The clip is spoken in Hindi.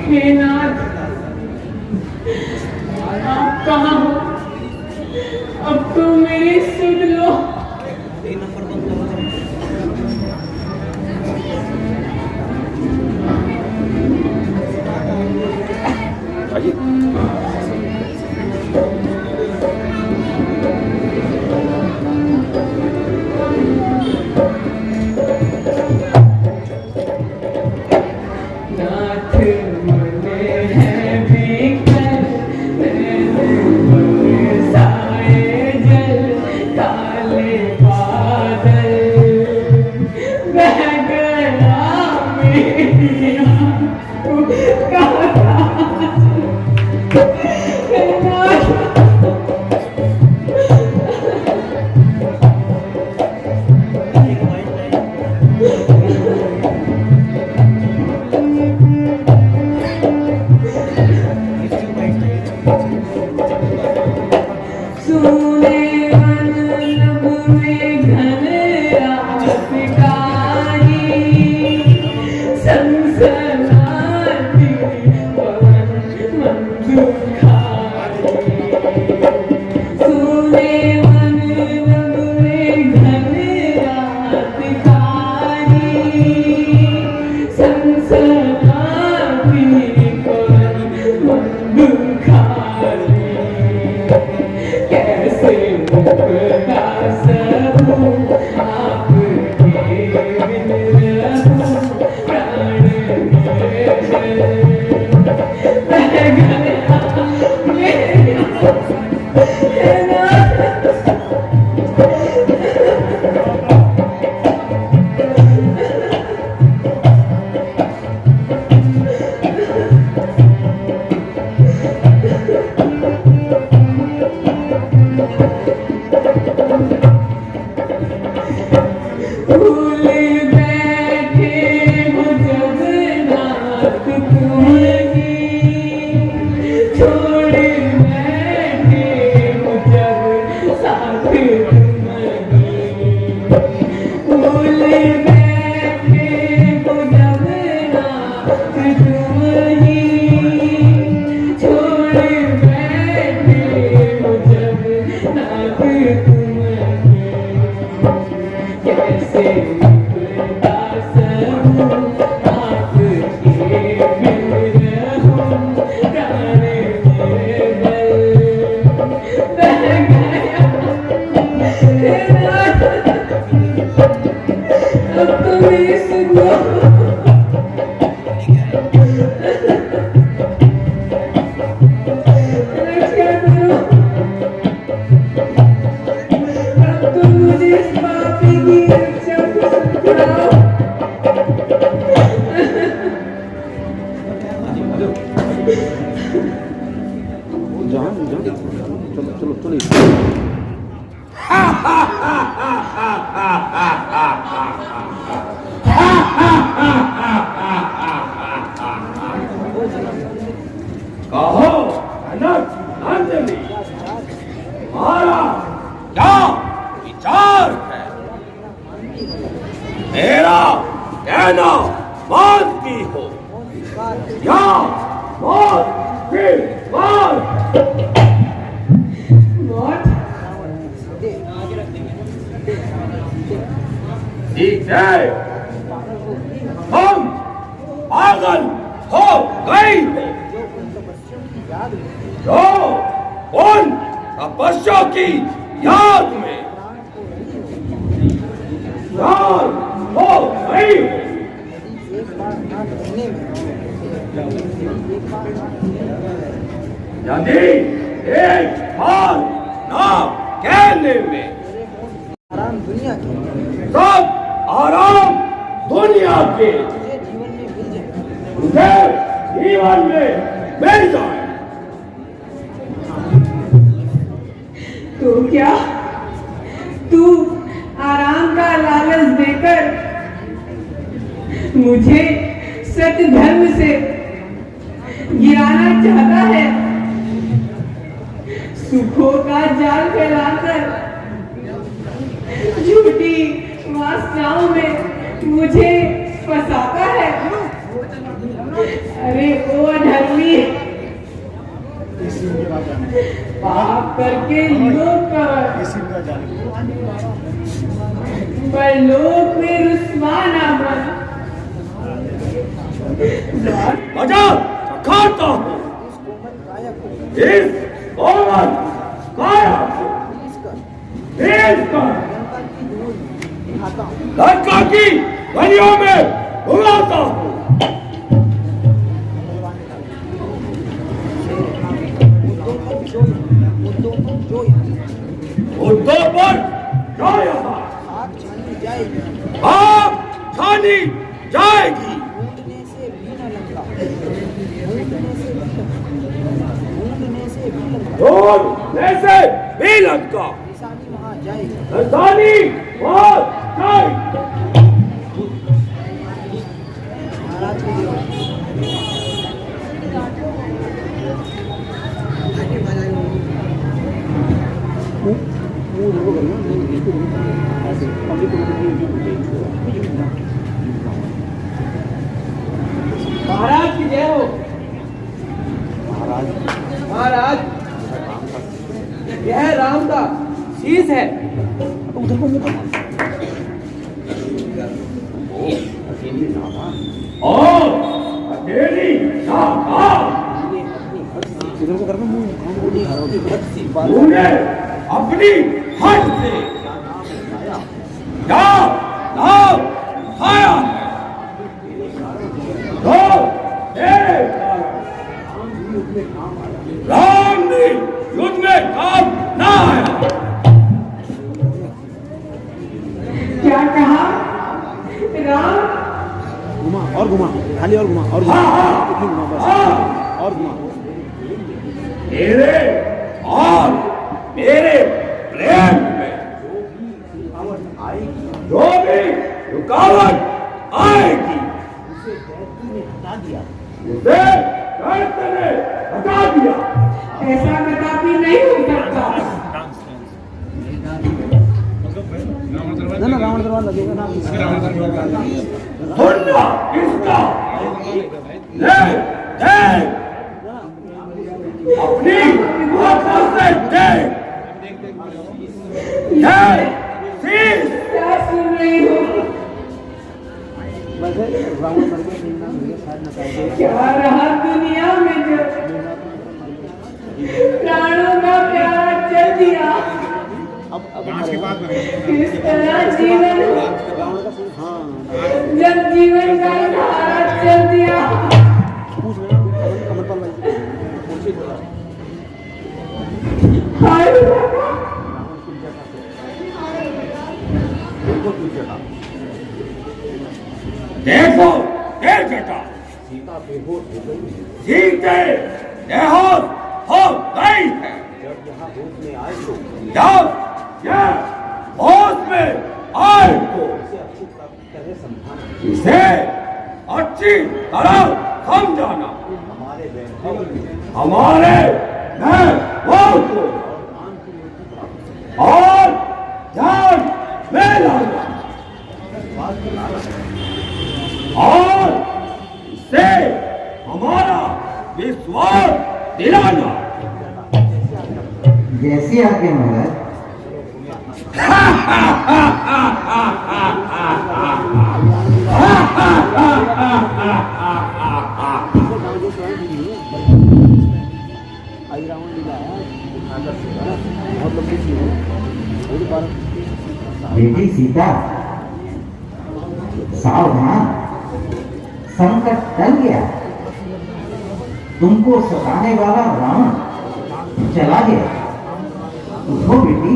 हे नाथ, आप कहाँ हो? अब तो मेरी सुध लो। तो क्या तू आराम का लालच देकर मुझे सत्य धर्म से गिराना चाहता है? सुखों का जाल फैलाकर झूठी वासनाओं में मुझे फंसाता है। अरे ओ पाप करके लोक कर, पर लोक में रुस्वा ना बन। बजा खाता हूँ इस कोमल काया को, लंका की गलियों में घुमाता हूँ। मुद्दों पर आप छानी जाएगी। ढूंढने से भी लंका निशानी वहाँ जाएगी। महाराज की जय हो। महाराज यह राम का शीश है। उधर को मुँह और अकेली नाथा इधर को करना मुँह तूने अपनी हट से क्या नाम खाया है, तो तेरे राम भी युद्ध में काम ना आया। क्या कहा? राम घुमा और घुमा, खाली और घुमा और घुमा, कितनी घुमा बस और घुमा। तेरे और मेरे प्रेम में जो भी रुकावट आएगी उसे दर्द ने हटा दिया। ऐसा कदापि नहीं हो सकता। ना रावण दरबार लगेगा ना, सुनना इसका ले देख अपनी आंखों से देख ये शीश क्या सुन रही हो? वैसे रावण करके शायद न कहे क्या रहा दुनिया में जो प्राणों का प्यार चल दिया। अब किस तरह जीवन रावण का सीन, हाँ जब जीवन का सहारा चल दिया। पूछ रहे हैं कमर पर लगी हाय देखो ये बेटा सीते बेहोश हो गई है। जब यह होश में आए तो इसे अच्छी तरह समझाना। हमारे महबूब को और ध्यान में लाना और इससे हमारा विश्वास दिलाना। जैसी आज्ञा महाराज। आई रावण लीला बहुत लंबी सी है। बेटी सीता सावधान, संकट टल गया। तुमको सताने वाला रावण चला गया। उठो बेटी।